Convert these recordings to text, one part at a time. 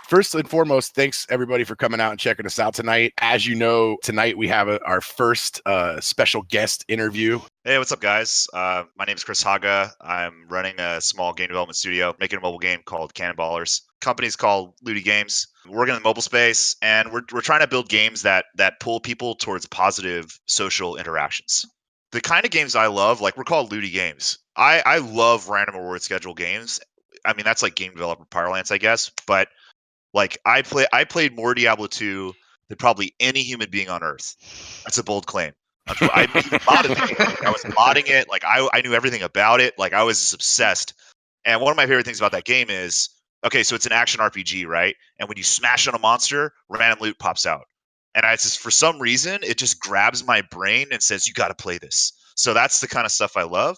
First and foremost, thanks everybody for coming out and checking us out tonight. As you know, tonight we have our first special guest interview. Hey, what's up, guys? My name is Chris Haga. I'm running a small game development studio, making a mobile game called Cannonballers. Company's called Looty Games. We're working in the mobile space, and we're trying to build games that pull people towards positive social interactions. The kind of games I love, like we're called Looty Games. I love random reward schedule games. I mean, that's like game developer parlance, I guess. But like I played more Diablo 2 than probably any human being on Earth. That's a bold claim. I even modded the game. Like, I was modding it. Like I knew everything about it. Like I was obsessed. And one of my favorite things about that game is, okay, so it's an action RPG, right? And when you smash on a monster, random loot pops out. And I just, for some reason, it just grabs my brain and says, you got to play this. So that's the kind of stuff I love.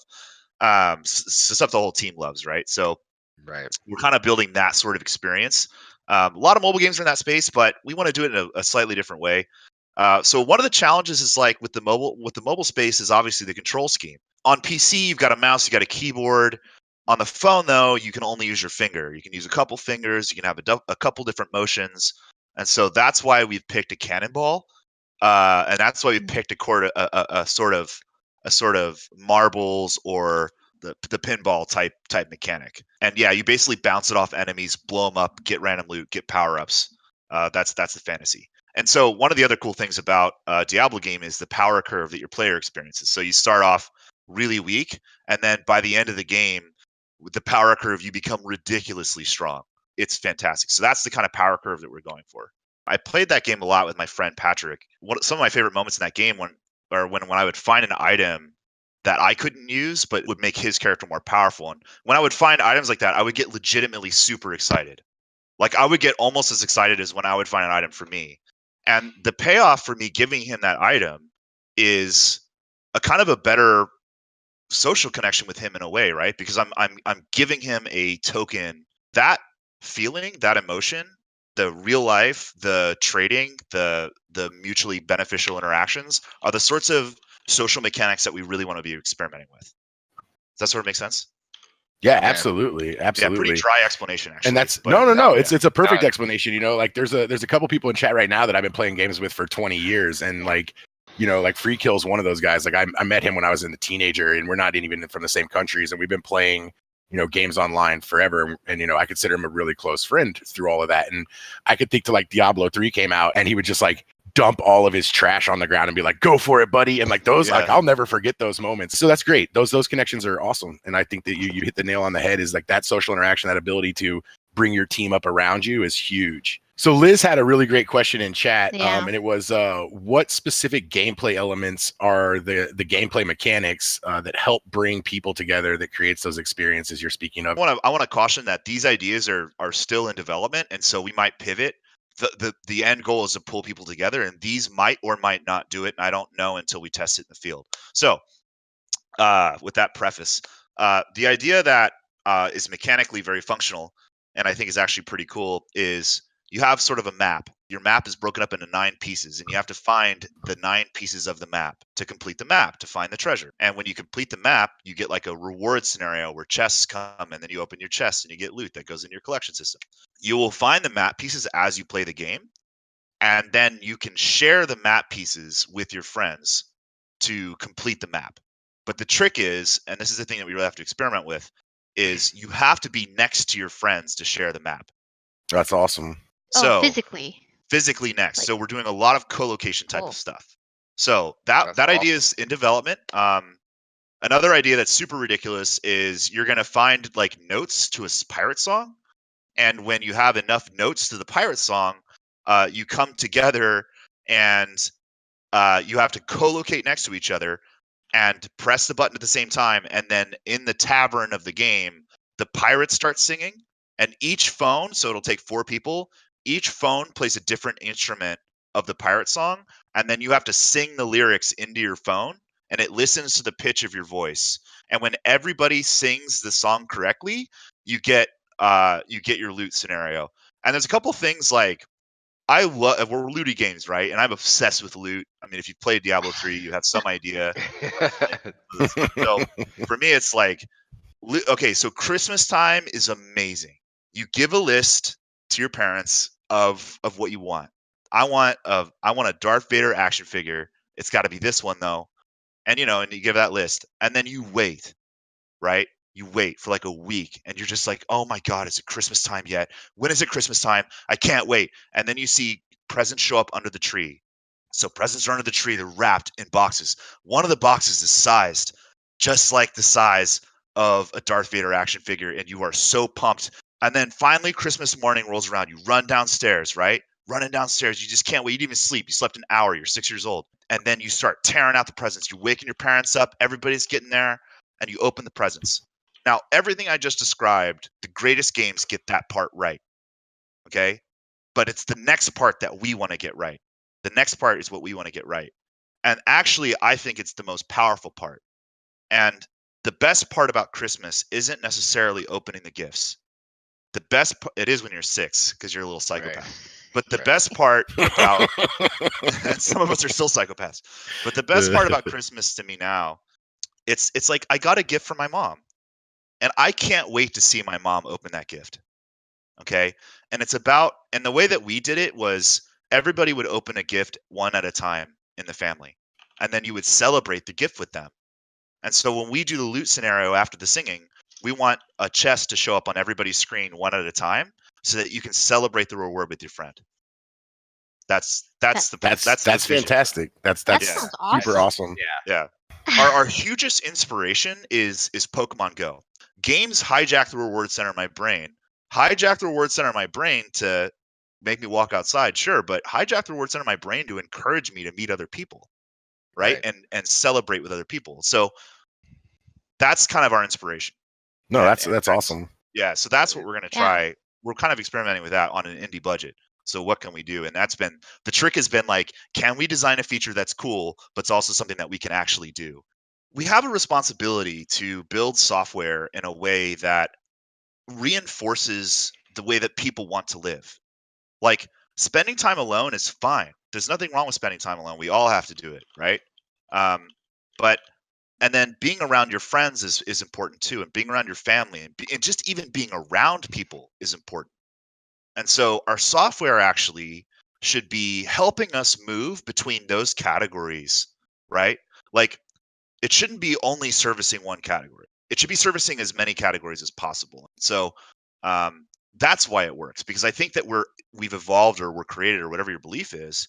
Stuff the whole team loves, right? So we're kind of building that sort of experience. A lot of mobile games are in that space, but we want to do it in a slightly different way. So one of the challenges is like with the mobile space is obviously the control scheme. On PC, you've got a mouse, you got a keyboard. On the phone, though, you can only use your finger. You can use a couple fingers. You can have a couple different motions, and so that's why we've picked a cannonball, and that's why we picked a sort of marbles or the pinball type mechanic. And yeah, you basically bounce it off enemies, blow them up, get random loot, get power ups. That's the fantasy. And so one of the other cool things about a Diablo game is the power curve that your player experiences. So you start off really weak, and then by the end of the game, with the power curve, you become ridiculously strong. It's fantastic. So that's the kind of power curve that we're going for. I played that game a lot with my friend Patrick. Some of my favorite moments in that game when I would find an item that I couldn't use but would make his character more powerful. And when I would find items like that, I would get legitimately super excited. Like I would get almost as excited as when I would find an item for me. And the payoff for me giving him that item is a kind of a better social connection with him in a way, right? Because I'm giving him a token. That feeling, that emotion, the real life, the trading, the mutually beneficial interactions are the sorts of social mechanics that we really want to be experimenting with. Does that sort of make sense? Yeah, absolutely. Yeah, pretty dry explanation, actually. And that's no. It's a perfect explanation. You know, like there's a couple people in chat right now that I've been playing games with for 20 years, and like, you know, like Free Kill's one of those guys. Like I met him when I was in the teenager, and we're not even from the same countries, and we've been playing, you know, games online forever. And you know, I consider him a really close friend through all of that. And I could think to like Diablo 3 came out, and he would just like dump all of his trash on the ground and be like, go for it, buddy. And like those, like I'll never forget those moments. So that's great. Those connections are awesome. And I think that you hit the nail on the head, is like that social interaction, that ability to bring your team up around you is huge. So Liz had a really great question in chat, and it was, what specific gameplay elements are the gameplay mechanics that help bring people together, that creates those experiences you're speaking of? I want to caution that these ideas are still in development, and so we might pivot. The end goal is to pull people together, and these might or might not do it, and I don't know until we test it in the field. So with that preface, the idea that is mechanically very functional, and I think is actually pretty cool, is you have sort of a map. Your map is broken up into 9 pieces, and you have to find the 9 pieces of the map to complete the map, to find the treasure. And when you complete the map, you get like a reward scenario where chests come, and then you open your chest and you get loot that goes in your collection system. You will find the map pieces as you play the game, and then you can share the map pieces with your friends to complete the map. But the trick is, and this is the thing that we really have to experiment with, is you have to be next to your friends to share the map. That's awesome. So physically next. Like, so we're doing a lot of co-location type of stuff. So that idea is in development. Another idea that's super ridiculous is you're going to find like notes to a pirate song. And when you have enough notes to the pirate song, you come together and you have to co-locate next to each other and press the button at the same time. And then in the tavern of the game, the pirates start singing, and each phone, so it'll take 4 people, each phone plays a different instrument of the pirate song, and then you have to sing the lyrics into your phone, and it listens to the pitch of your voice. And when everybody sings the song correctly, you get your loot scenario. And there's a couple things like, we're Looty Games, right? And I'm obsessed with loot. I mean, if you've played Diablo 3, you have some idea. So for me, it's like, okay, so Christmas time is amazing. You give a list to your parents of what you want. I want a Darth Vader action figure. It's got to be this one though. And and you give that list, and then you wait, right? You wait for like a week, and you're just like, oh my God, is it Christmas time yet? When is it Christmas time? I can't wait. And then you see presents show up under the tree. So presents are under the tree. They're wrapped in boxes. One of the boxes is sized just like the size of a Darth Vader action figure, and you are so pumped. And then finally, Christmas morning rolls around. You run downstairs, right? Running downstairs. You just can't wait. You didn't even sleep. You slept an hour. You're 6 years old. And then you start tearing out the presents. You're waking your parents up. Everybody's getting there. And you open the presents. Now, everything I just described, the greatest games get that part right. Okay? But it's the next part that we want to get right. The next part is what we want to get right. And actually, I think it's the most powerful part. And the best part about Christmas isn't necessarily opening the gifts. The best it is when you're 6 because you're a little psychopath. Right. But the best part about some of us are still psychopaths. But the best part about Christmas to me now, it's like I got a gift from my mom, and I can't wait to see my mom open that gift. Okay? And the way that we did it was everybody would open a gift one at a time in the family, and then you would celebrate the gift with them. And so when we do the loot scenario after the singing, we want a chest to show up on everybody's screen one at a time so that you can celebrate the reward with your friend. That's the vision. fantastic. That's sounds super awesome. Yeah. Our hugest inspiration is Pokemon Go. Games hijack the reward center in my brain. Hijack the reward center in my brain to make me walk outside, sure, but hijack the reward center in my brain to encourage me to meet other people. Right? And celebrate with other people. So that's kind of our inspiration. No, that's awesome. Yeah, so that's what we're going to try. Yeah. We're kind of experimenting with that on an indie budget. So what can we do? And that's been the trick has been like, can we design a feature that's cool, but it's also something that we can actually do? We have a responsibility to build software in a way that reinforces the way that people want to live. Like spending time alone is fine. There's nothing wrong with spending time alone. We all have to do it, right? And then being around your friends is important too, and being around your family and just even being around people is important. And so our software actually should be helping us move between those categories, right? Like it shouldn't be only servicing one category. It should be servicing as many categories as possible. So that's why it works, because I think that we've evolved or we're created or whatever your belief is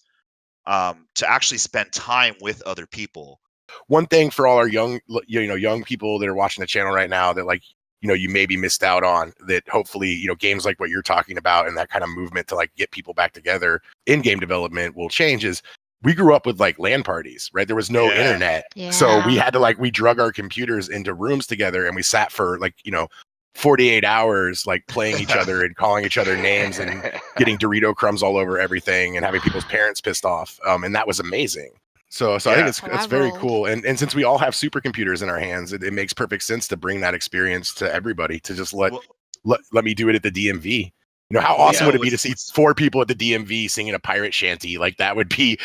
to actually spend time with other people. One thing for all our young people that are watching the channel right now that you maybe missed out on, that hopefully, games like what you're talking about and that kind of movement to like get people back together in game development will change is we grew up with like LAN parties, right? There was no internet. Yeah. So we had to we drug our computers into rooms together and we sat for 48 hours, like playing each other and calling each other names and getting Dorito crumbs all over everything and having people's parents pissed off. And that was amazing. So I think it's very cool. And since we all have supercomputers in our hands, it makes perfect sense to bring that experience to everybody, to just let me do it at the DMV. How awesome would it be to see 4 people at the DMV singing a pirate shanty? Like that would be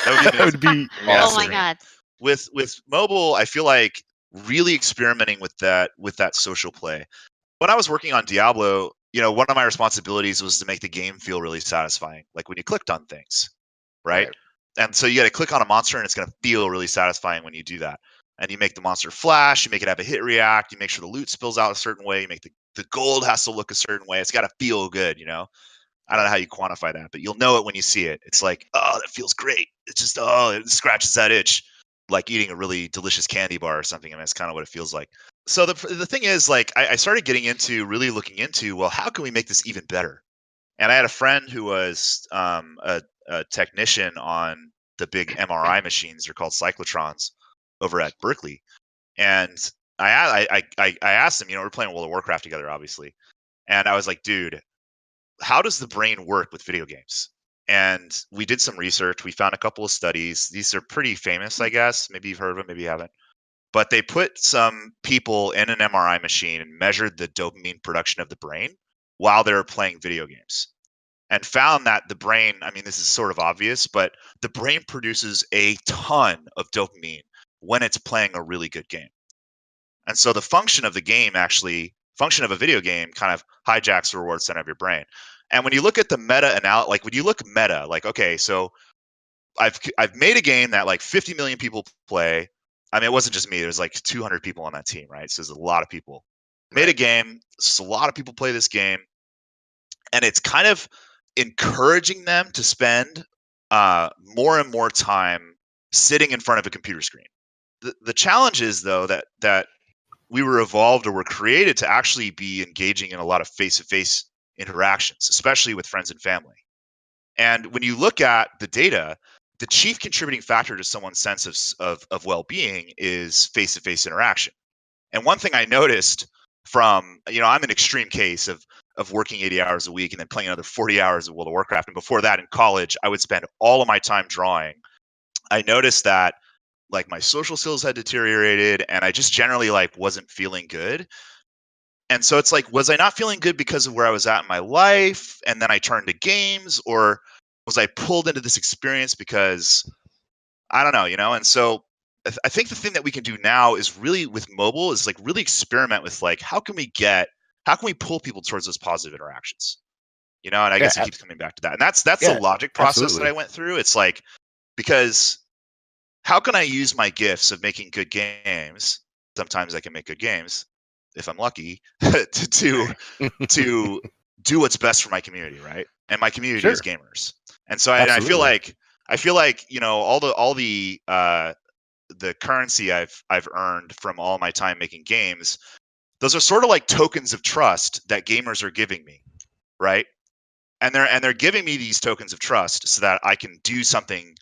awesome. Oh my God. With mobile, I feel like really experimenting with that social play. When I was working on Diablo, one of my responsibilities was to make the game feel really satisfying. Like when you clicked on things, right? And so you got to click on a monster and it's going to feel really satisfying when you do that. And you make the monster flash, you make it have a hit react, you make sure the loot spills out a certain way, you make the gold has to look a certain way. It's got to feel good, I don't know how you quantify that, but you'll know it when you see it. It's like, oh, that feels great. It's just, it scratches that itch, like eating a really delicious candy bar or something. I mean, it's kind of what it feels like. So the thing is, like, I started getting into really looking into, well, how can we make this even better? And I had a friend who was a technician on the big MRI machines. They're called cyclotrons over at Berkeley. And I asked him, we're playing World of Warcraft together, obviously. And I was like, dude, how does the brain work with video games? And we did some research. We found a couple of studies. These are pretty famous, I guess. Maybe you've heard of them, maybe you haven't. But they put some people in an MRI machine and measured the dopamine production of the brain while they were playing video games. And found that the brain, I mean, this is sort of obvious, but the brain produces a ton of dopamine when it's playing a really good game. And so the function of a video game kind of hijacks the reward center of your brain. And when you look at the meta like when you look meta, like, okay, so I've made a game that like 50 million people play. I mean, it wasn't just me. There's like 200 people on that team, right? So there's a lot of people. Made a game. So a lot of people play this game, and it's kind of encouraging them to spend more and more time sitting in front of a computer screen. The challenge is, though, that we were evolved or were created to actually be engaging in a lot of face-to-face interactions, especially with friends and family. And when you look at the data, the chief contributing factor to someone's sense of well-being is face-to-face interaction. And one thing I noticed from, I'm an extreme case of working 80 hours a week and then playing another 40 hours of World of Warcraft. And before that, in college, I would spend all of my time drawing. I noticed that like my social skills had deteriorated, and I just generally like wasn't feeling good. And so it's like, was I not feeling good because of where I was at in my life, and then I turned to games, or was I pulled into this experience because I don't know, And so I think the thing that we can do now is really with mobile is like really experiment with like how can we pull people towards those positive interactions, And I guess it keeps coming back to that, and that's the logic process that I went through. It's like, because how can I use my gifts of making good games? Sometimes I can make good games if I'm lucky to do what's best for my community, right? And my community is gamers. And so I feel like all the currency I've earned from all my time making games, those are sort of like tokens of trust that gamers are giving me, right? And they're giving me these tokens of trust so that I can do something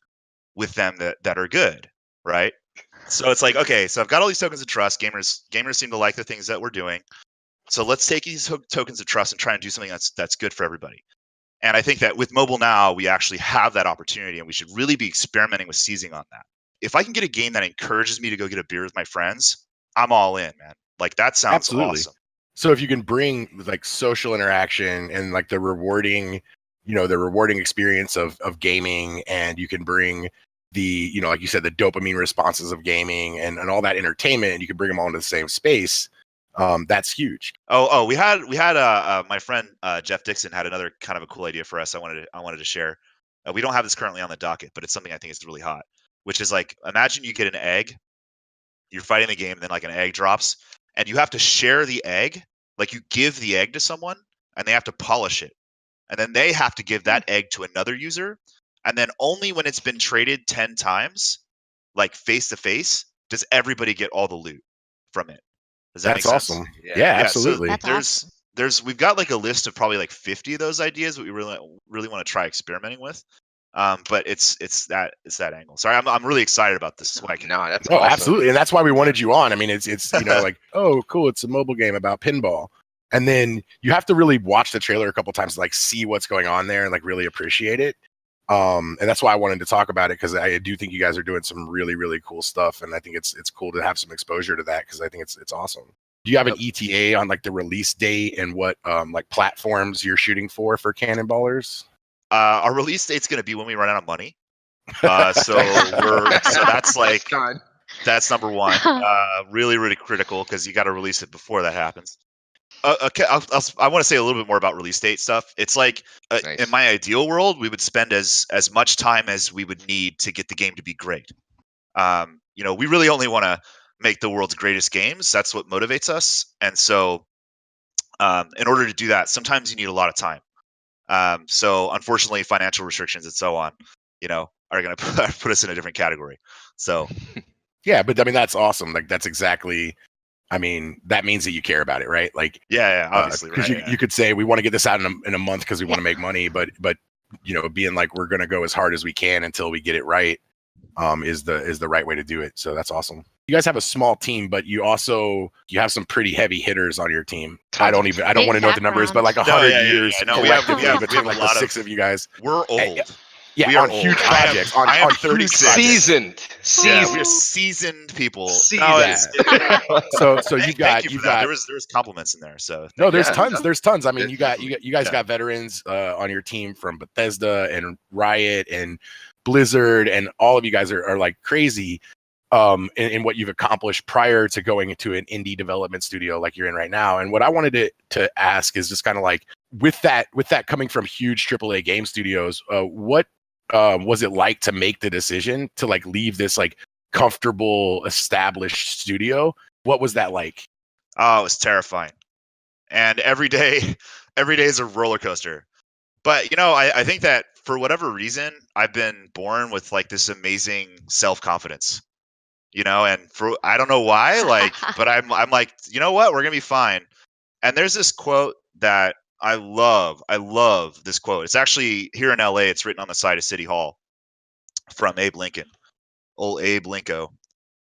with them that are good, right? So it's like, okay, so I've got all these tokens of trust. Gamers seem to like the things that we're doing. So let's take these tokens of trust and try and do something that's good for everybody. And I think that with mobile now, we actually have that opportunity, and we should really be experimenting with seizing on that. If I can get a game that encourages me to go get a beer with my friends, I'm all in, man. Like, that sounds awesome. So if you can bring like social interaction and like the rewarding experience of gaming, and you can bring the, like you said, the dopamine responses of gaming and all that entertainment, and you can bring them all into the same space, that's huge. We had my friend Jeff Dixon had another kind of a cool idea for us. I wanted to share. We don't have this currently on the docket, but it's something I think is really hot, which is like, imagine you get an egg, you're fighting the game, and then like an egg drops, and you have to share the egg. Like, you give the egg to someone, and they have to polish it, and then they have to give that egg to another user, and then only when it's been traded 10 times, like face to face, does everybody get all the loot from it. Does that make sense? Awesome. Yeah, absolutely. So we've got like a list of probably like 50 of those ideas that we really want to try experimenting with. But it's that angle. Sorry, I'm really excited about this. That's awesome. Absolutely, and that's why we wanted you on. I mean, it's like, oh, cool, it's a mobile game about pinball, and then you have to really watch the trailer a couple times to like see what's going on there and like really appreciate it. And that's why I wanted to talk about it, because I do think you guys are doing some really, really cool stuff, and I think it's cool to have some exposure to that, because I think it's awesome. Do you have an ETA on like the release date and what like platforms you're shooting for Cannonballers? Our release date's going to be when we run out of money. So that's like, that's number one. Really, really critical, because you got to release it before that happens. Okay, I want to say a little bit more about release date stuff. It's like, nice. In my ideal world, we would spend as much time as we would need to get the game to be great. We really only want to make the world's greatest games. That's what motivates us. And so, in order to do that, sometimes you need a lot of time. So unfortunately, financial restrictions and so on, are going to put us in a different category. So, yeah, but I mean, that's awesome. Like, that's exactly. I mean, that means that you care about it, right? Like, yeah, obviously, because you could say we want to get this out in a month because we want to make money, but being like, we're going to go as hard as we can until we get it right, is the right way to do it. So that's awesome. You guys have a small team, but you have some pretty heavy hitters on your team. I don't want to know what the number is, but like 100 years. No, we have between like the 6 of you guys. We're old. Yeah, we on huge projects. On 36. Seasoned. Yeah, we're seasoned people. So you've got there was compliments in there. So no, there's tons. There's tons. I mean, you guys got veterans on your team from Bethesda and Riot and Blizzard, and all of you guys are like crazy. in what you've accomplished prior to going into an indie development studio like you're in right now. And what I wanted to ask is just kind of like with that coming from huge AAA game studios, what was it like to make the decision to like leave this like comfortable established studio? What was that like? Oh, it was terrifying. And every day is a roller coaster. But I think that for whatever reason, I've been born with like this amazing self-confidence. And for I don't know why, like, but I'm like, you know what, we're gonna be fine. And there's this quote that I love. I love this quote. It's actually here in LA. It's written on the side of City Hall from Abe Lincoln, old Abe Linko.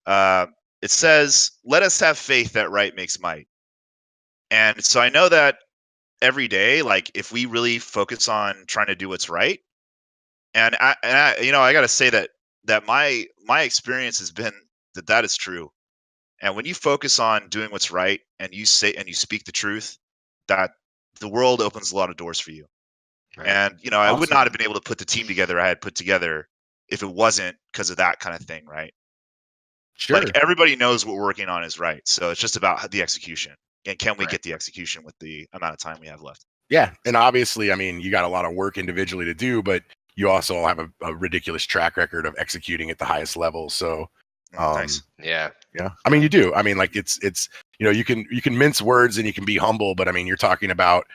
Uh, it says, "Let us have faith that right makes might." And so I know that every day, like if we really focus on trying to do what's right, I got to say that my experience has been that is true. And when you focus on doing what's right and you speak the truth, that the world opens a lot of doors for you. Right. And I would Awesome. not have been able to put the team together I had put together if it wasn't because of that kind of thing, right? Sure. Like everybody knows what we're working on is right. So it's just about the execution. And can we Right. get the execution with the amount of time we have left? Yeah. And obviously, I mean, you got a lot of work individually to do, but you also have a ridiculous track record of executing at the highest level. So, Nice. Yeah. yeah, I mean, you do. I mean, like it's you can mince words and you can be humble, but I mean, you're talking about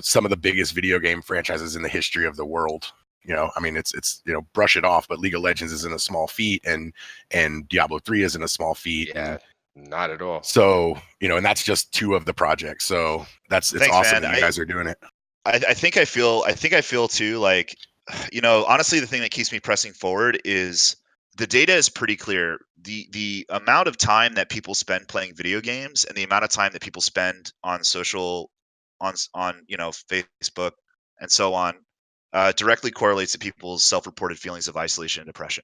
some of the biggest video game franchises in the history of the world. I mean, it's brush it off, but League of Legends isn't a small feat, and Diablo 3 isn't a small feat. Yeah. Not at all. So and that's just two of the projects. So it's Thanks, awesome man. that you guys are doing it. I think I feel too like, honestly, the thing that keeps me pressing forward is the data is pretty clear. The amount of time that people spend playing video games and the amount of time that people spend on social, on Facebook and so on, directly correlates to people's self-reported feelings of isolation and depression.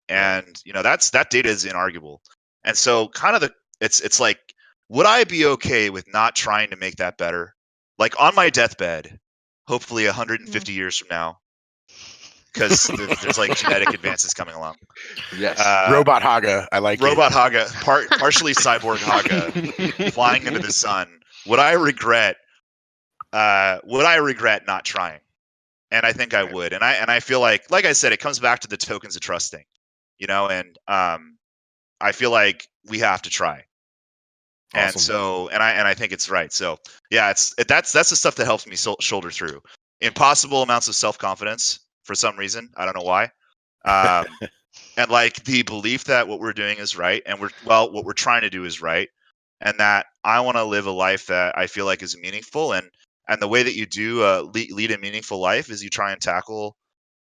And that data is inarguable. And so kind of it's like, would I be okay with not trying to make that better? Like on my deathbed, hopefully 150 years from now, because there's like genetic advances coming along. Yes. Robot Haga, I like Robot Haga, partially cyborg Haga, flying into the sun. Would I regret not trying? And I think I would. And I feel like I said, it comes back to the tokens of trust thing, and I feel like we have to try. Awesome. And so, and I think it's right. So yeah, that's the stuff that helps me shoulder through impossible amounts of self-confidence for some reason. I don't know why. And like the belief that what we're doing is right. And what we're trying to do is right. And that I want to live a life that I feel like is meaningful. And the way that you do lead a meaningful life is you try and tackle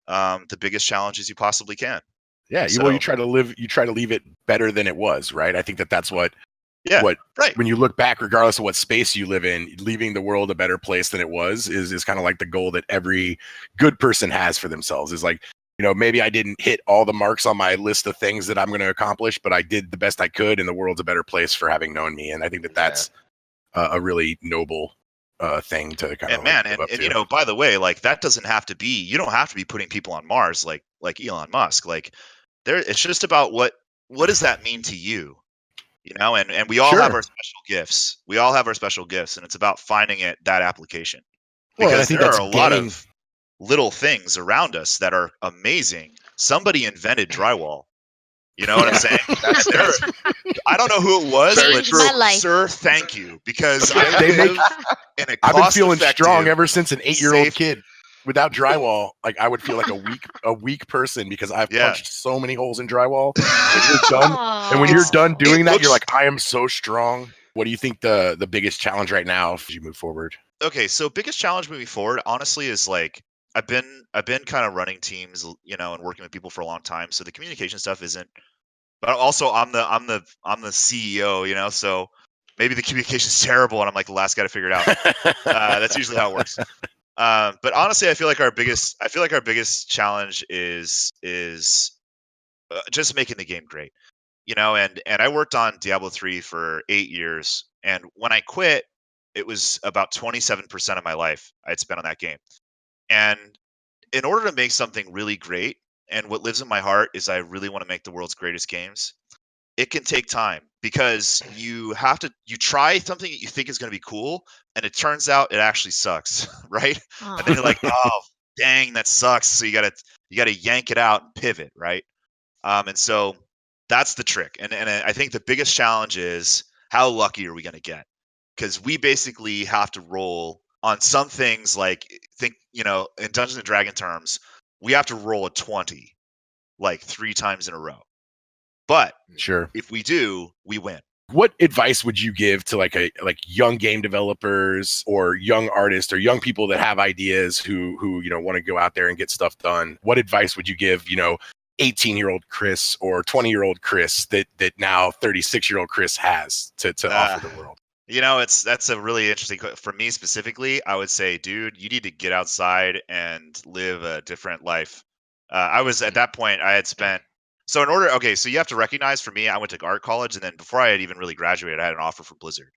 the biggest challenges you possibly can. Yeah. So, Well, you try to leave it better than it was. Right. I think that's what, right. When you look back, regardless of what space you live in, leaving the world a better place than it was is kind of like the goal that every good person has for themselves. Is like, maybe I didn't hit all the marks on my list of things that I'm going to accomplish, but I did the best I could, and the world's a better place for having known me. And I think that's a really noble thing to kind of live up to. By the way, like that doesn't have to be. You don't have to be putting people on Mars like Elon Musk. Like it's just about what does that mean to you? And we all have our special gifts. We all have our special gifts, and it's about finding that application. Because there are a lot of little things around us that are amazing. Somebody invented drywall. You know what I'm saying? I don't know who it was, but sir, thank you. Because I live in a I've been feeling strong ever since an 8-year-old kid. Without drywall, like I would feel like a weak person because I've punched so many holes in drywall. When you're done doing that, you're like, I am so strong. What do you think the biggest challenge right now as you move forward? Okay, so biggest challenge moving forward, honestly, is like I've been kind of running teams, and working with people for a long time. So the communication stuff isn't. But also, I'm the CEO, so maybe the communication's terrible, and I'm like the last guy to figure it out. That's usually how it works. But honestly, I feel like our biggest challenge is just making the game great, And I worked on Diablo 3 for 8 years, and when I quit, it was about 27% of my life I'd spent on that game. And in order to make something really great, and what lives in my heart is I really want to make the world's greatest games. It can take time because you try something that you think is going to be cool, and it turns out it actually sucks, right? And then you're like, oh, dang, that sucks. So you gotta yank it out and pivot, right? And so that's the trick. And I think the biggest challenge is how lucky are we going to get? Because we basically have to roll on some things like in Dungeons and Dragon terms, we have to roll a 20 like 3 times in a row. But Sure. if we do, we win. What advice would you give to like young game developers or young artists or young people that have ideas who want to go out there and get stuff done? What advice would you give, 18-year-old Chris or 20-year-old Chris that now 36-year-old Chris has to offer the world? That's a really interesting for me specifically. I would say, dude, you need to get outside and live a different life. I was at that point, I had spent so you have to recognize, for me, I went to art college, and then before I had even really graduated, I had an offer from Blizzard.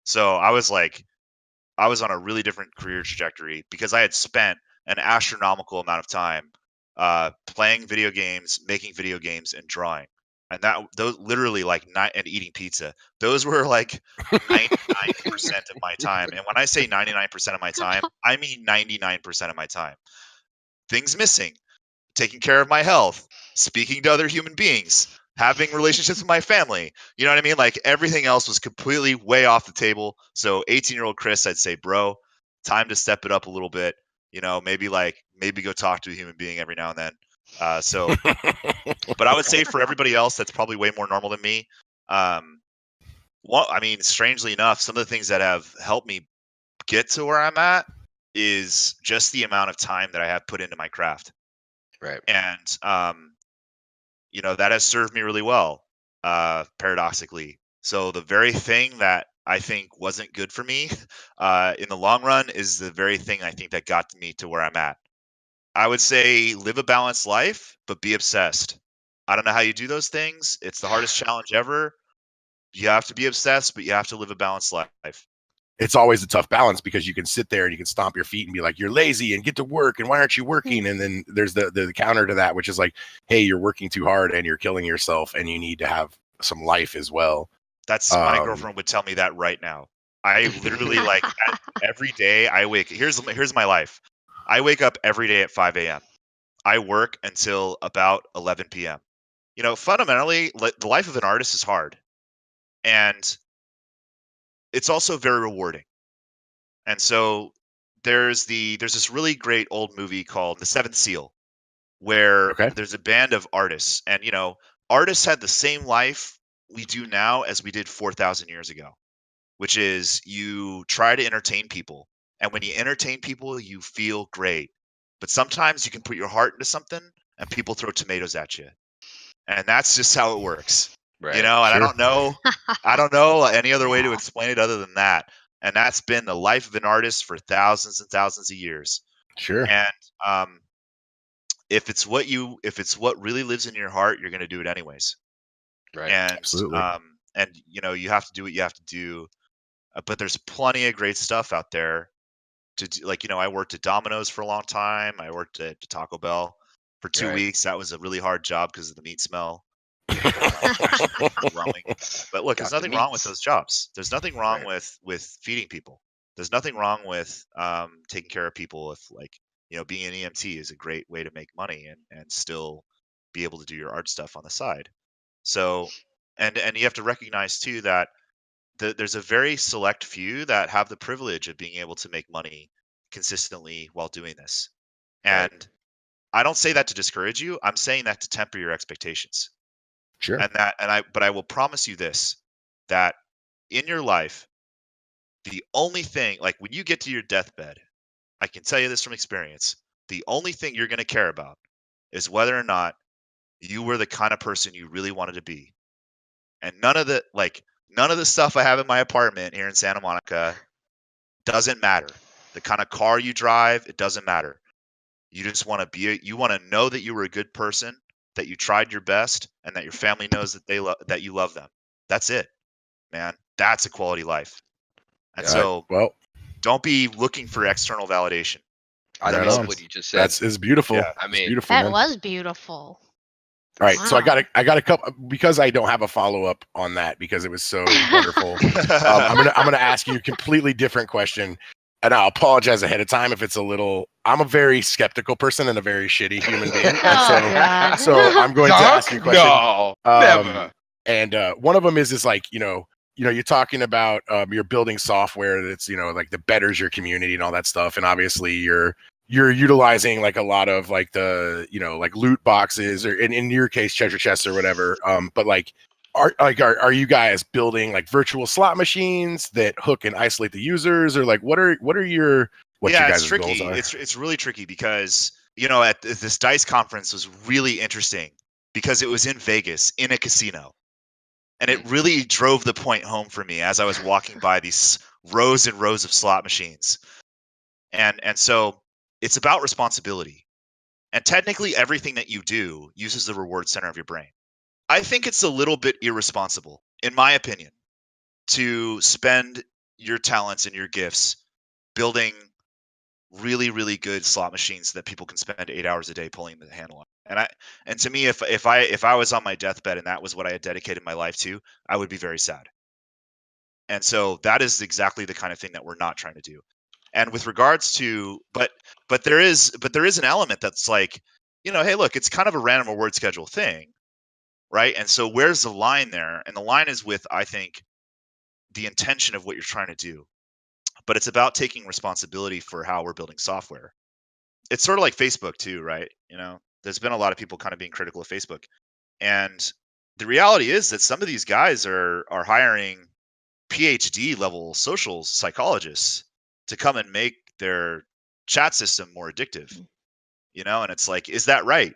So I was on a really different career trajectory because I had spent an astronomical amount of time playing video games, making video games, and drawing. And those literally and eating pizza. Those were like 99% of my time. And when I say 99% of my time, I mean 99% of my time. Things missing, taking care of my health, speaking to other human beings, having relationships with my family. You know what I mean? Like everything else was completely way off the table. So 18-year-old Chris, I'd say, bro, time to step it up a little bit. Maybe go talk to a human being every now and then. But I would say for everybody else that's probably way more normal than me, strangely enough, some of the things that have helped me get to where I'm at is just the amount of time that I have put into my craft. Right. And that has served me really well, paradoxically. So the very thing that I think wasn't good for me in the long run is the very thing I think that got me to where I'm at. I would say live a balanced life, but be obsessed. I don't know how you do those things. It's the hardest challenge ever. You have to be obsessed, but you have to live a balanced life. It's always a tough balance because you can sit there and you can stomp your feet and be like, you're lazy and get to work. And why aren't you working? And then there's the counter to that, which is like, hey, you're working too hard and you're killing yourself and you need to have some life as well. That's my girlfriend would tell me that right now. I literally every day I wake. Here's my life. I wake up every day at 5 a.m. I work until about 11 p.m. Fundamentally, the life of an artist is hard, and it's also very rewarding. And so there's this really great old movie called The Seventh Seal, where there's a band of artists, and artists had the same life we do now as we did 4,000 years ago, which is you try to entertain people, and when you entertain people, you feel great. But sometimes you can put your heart into something, and people throw tomatoes at you, and that's just how it works. Right. And I don't know any other way to explain it other than that. And that's been the life of an artist for thousands and thousands of years. Sure. And if it's what really lives in your heart, you're going to do it anyways. Right. And absolutely. And you have to do what you have to do. But there's plenty of great stuff out there to do. I worked at Domino's for a long time. I worked at Taco Bell for 2 weeks. That was a really hard job because of the meat smell. But look, there's nothing wrong with those jobs. There's nothing wrong with feeding people. There's nothing wrong with taking care of people. If being an EMT is a great way to make money and still be able to do your art stuff on the side. So, and you have to recognize too that there's a very select few that have the privilege of being able to make money consistently while doing this. And I don't say that to discourage you. I'm saying that to temper your expectations. Sure. But I will promise you this, that in your life, the only thing, like when you get to your deathbed, I can tell you this from experience, the only thing you're going to care about is whether or not you were the kind of person you really wanted to be. And none of the stuff I have in my apartment here in Santa Monica doesn't matter. The kind of car you drive, it doesn't matter. You just want to you want to know that you were a good person, that you tried your best, and that your family knows that that you love them. That's it, man. That's a quality life. And so don't be looking for external validation. I Right love on. what you just said. It's beautiful. Yeah. I It's mean, beautiful, That man. was beautiful. All right, so I Wow. got a couple because I don't have a follow up on that because it was so wonderful. I'm gonna ask you a completely different question, and I'll apologize ahead of time if it's a little. I'm a very skeptical person and a very shitty human being, and Oh, God. so I'm going to ask you a question. No, Um, never. And one of them is like you're talking about you're building software that's like that betters your community and all that stuff, and obviously you're utilizing like a lot of like the like loot boxes or in your case treasure chests or whatever. But like are you guys building like virtual slot machines that hook and isolate the users, or like what are your yeah, your it's guys' tricky. goals are? It's really tricky because at this DICE conference was really interesting because it was in Vegas in a casino, and it really drove the point home for me as I was walking by these rows and rows of slot machines, and so it's about responsibility, and technically everything that you do uses the reward center of your brain. I think it's a little bit irresponsible, in my opinion, to spend your talents and your gifts building really, really good slot machines that people can spend 8 hours a day pulling the handle on. And to me, if I was on my deathbed and that was what I had dedicated my life to, I would be very sad. And so that is exactly the kind of thing that we're not trying to do. And with regards to, but there is an element that's like, hey, look, it's kind of a random reward schedule thing, right? And so where's the line there? And the line is with, I think, the intention of what you're trying to do. But it's about taking responsibility for how we're building software. It's sort of like Facebook too, right? There's been a lot of people kind of being critical of Facebook. And the reality is that some of these guys are hiring PhD level social psychologists to come and make their chat system more addictive. And it's like, is that right?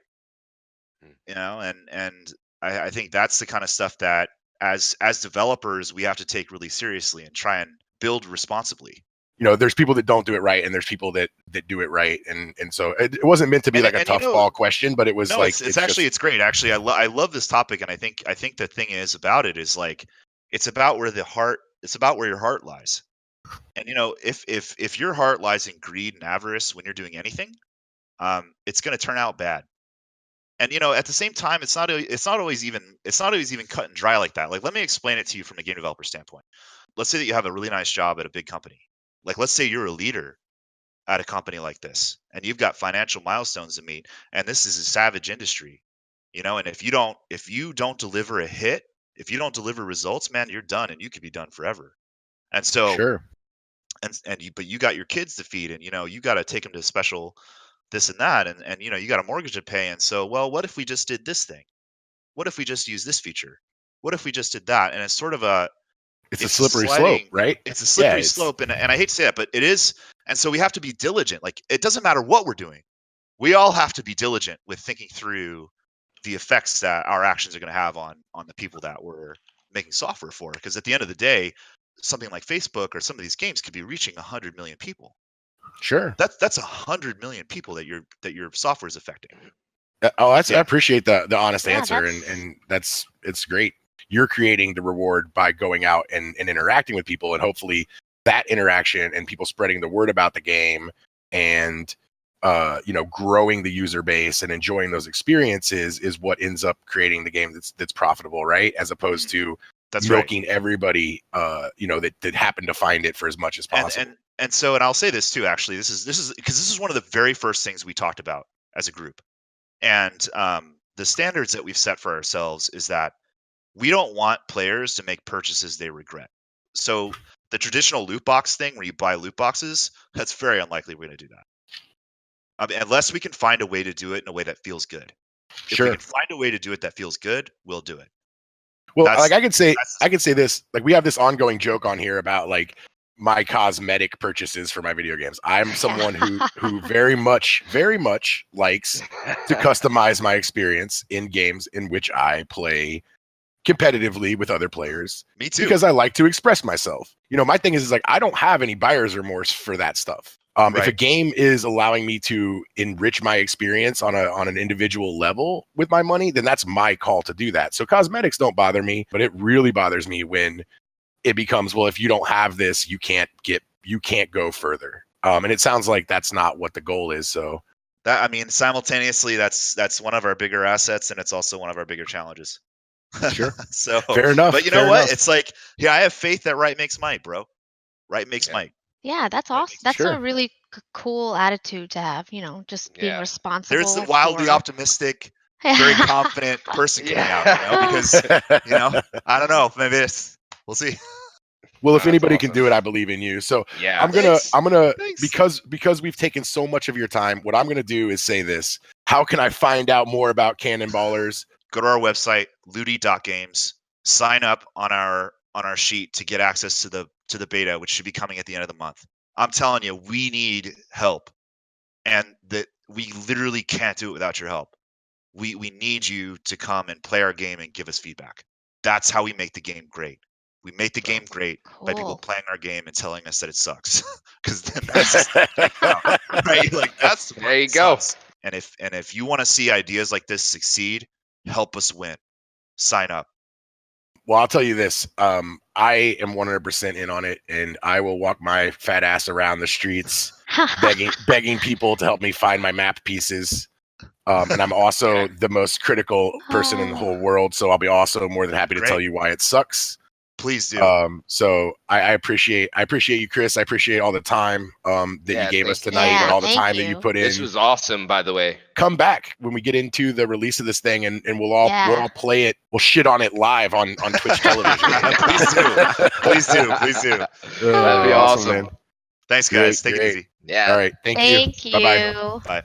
And I think that's the kind of stuff that as developers we have to take really seriously and try and build responsibly. There's people that don't do it right, and there's people that do it right, and so it wasn't meant to be like a tough ball question, but it was like it's great. Actually, I love this topic, and I think the thing is about it is like it's about where your heart lies. And if your heart lies in greed and avarice when you're doing anything, it's going to turn out bad. And at the same time, it's not always even cut and dry like that. Like, let me explain it to you from a game developer standpoint. Let's say that you have a really nice job at a big company. Like, let's say you're a leader at a company like this, and you've got financial milestones to meet, and this is a savage industry, and if you don't deliver a hit, if you don't deliver results, man, you're done, and you could be done forever. And so, sure. But you got your kids to feed, and you got to take them to special this and that, and you got a mortgage to pay. And so, well, what if we just did this thing? What if we just use this feature? What if we just did that? And it's sort of it's a slippery slope, right? It's a slippery slope, and I hate to say that, but it is. And so we have to be diligent. Like, it doesn't matter what we're doing. We all have to be diligent with thinking through the effects that our actions are going to have on the people that we're making software for. Because at the end of the day, something like Facebook or some of these games could be reaching 100 million people. Sure. That's 100 million people that your software is affecting. I appreciate the honest answer, and it's great. You're creating the reward by going out and interacting with people, and hopefully that interaction and people spreading the word about the game and growing the user base and enjoying those experiences is what ends up creating the game that's profitable, right? As opposed to milking everybody that happened to find it for as much as possible. And so I'll say this too, actually, this is because this is one of the very first things we talked about as a group. And the standards that we've set for ourselves is that we don't want players to make purchases they regret. So the traditional loot box thing where you buy loot boxes, that's very unlikely we're going to do that. Unless we can find a way to do it in a way that feels good. Sure. If we can find a way to do it that feels good, we'll do it. Well, like I could say this, like we have this ongoing joke on here about like my cosmetic purchases for my video games. I'm someone who very much likes to customize my experience in games in which I play competitively with other players. Me too. Because I like to express myself. My thing is like I don't have any buyer's remorse for that stuff. Right. If a game is allowing me to enrich my experience on an individual level with my money, then that's my call to do that. So cosmetics don't bother me, but it really bothers me when it becomes, well, if you don't have this, you can't go further. And it sounds like that's not what the goal is. So That I mean, simultaneously, that's one of our bigger assets, and it's also one of our bigger challenges. Sure. So fair enough. but you know fair what? enough. It's like, yeah, I have faith that right makes might, bro. Right makes Yeah. might. Yeah, that's That awesome. makes- That's Sure. a really cool attitude to have, you know, just being Yeah. responsible. There's the wildly for... optimistic, very confident person coming out, you know, because you know, I don't know, maybe it's we'll see. Well, if That's anybody can awesome. do it, I believe in you. So Yeah. I'm gonna Thanks. because we've taken so much of your time. What I'm gonna do is say this: how can I find out more about Cannonballers? Go to our website, Looty.Games. Sign up on our sheet to get access to the beta, which should be coming at the end of the month. I'm telling you, we need help, and that we literally can't do it without your help. We need you to come and play our game and give us feedback. That's how we make the game great. We make the game great by people Cool. playing our game and telling us that it sucks, because then that's just right. Like that's the part There you that go. sucks. And if you want to see ideas like this succeed, help us win. Sign up. Well, I'll tell you this: I am 100% in on it, and I will walk my fat ass around the streets begging people to help me find my map pieces. And I'm also the most critical person in the whole world, so I'll be also more than happy to Great. tell you why it sucks. Please do. So I appreciate you, Chris. I appreciate all the time that Yeah, you gave us thank tonight, you. and all the Yeah, time thank that you you. put in. This was awesome, by the way. Come back when we get into the release of this thing, and we'll all play it. We'll shit on it live on Twitch television. Please do. Please do. Please do. That'd be awesome. man. Thanks, guys. Great, Take great. it easy. Yeah. All right, thank you. Thank you. Bye-bye. Bye.